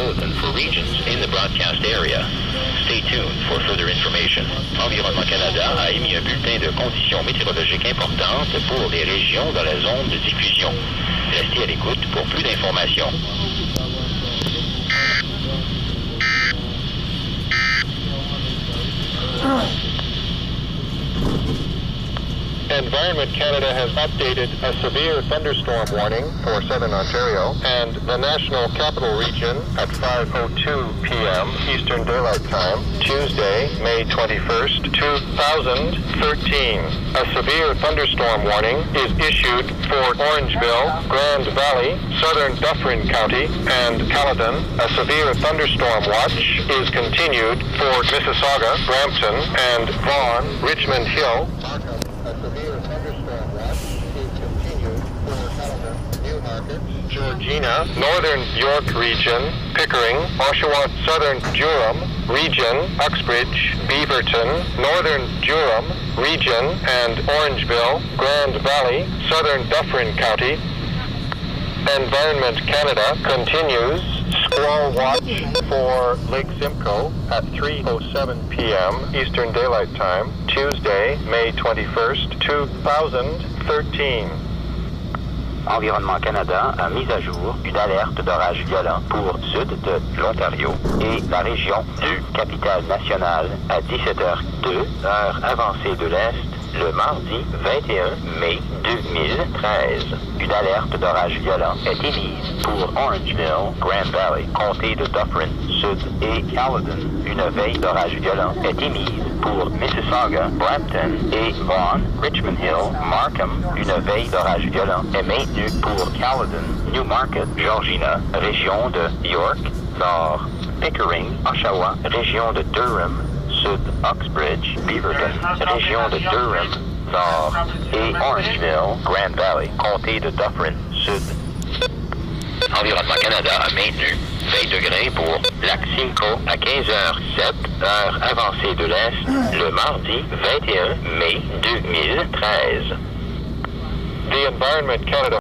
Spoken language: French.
bulletin for regions in the broadcast area. Stay tuned for further information. Environnement Canada a émis un bulletin de conditions météorologiques importantes pour les régions dans la zone de diffusion. Restez à l'écoute pour plus d'informations. Environment Canada has updated a severe thunderstorm warning for southern Ontario and the National Capital Region at 5:02 p.m. Eastern Daylight Time, Tuesday, May 21st, 2013. A severe thunderstorm warning is issued for Orangeville, Grand Valley, southern Dufferin County, and Caledon. A severe thunderstorm watch is continued for Mississauga, Brampton, and Vaughan, Richmond Hill. A severe thunderstorm watch is continued for Caledon, Newmarket, Georgina, Northern York Region, Pickering, Oshawa, Southern Durham Region, Uxbridge, Beaverton, Northern Durham Region, and Orangeville, Grand Valley, Southern Dufferin County. Environment Canada continues squall watch for Lake Simcoe at 3:07 p.m. Eastern Daylight Time, Tuesday, May 21st, 2013. Environnement Canada a mis à jour une alerte d'orage violent pour sud de l'Ontario et la région du Capitale-Nationale à 17h02, heure avancée de l'Est, le mardi 21 mai 2013. Une alerte d'orage violent est émise pour Orangeville, Grand Valley, comté de Dufferin Sud et Caledon. Une veille d'orage violent est émise pour Mississauga, Brampton et Vaughan, Richmond Hill, Markham. Une veille d'orage violent est maintenue pour Caledon, Newmarket, Georgina, région de York, Nord, Pickering, Oshawa, région de Durham, Sud, Uxbridge, Beaverton, région de Durham, Nord, et Orangeville, Grand Valley, comté de Dufferin, Sud. Environnement Canada a maintenu 20 degrés pour Lac Simcoe à 15h07, heure avancée de l'Est, le mardi 21 mai 2013. The Environment Canada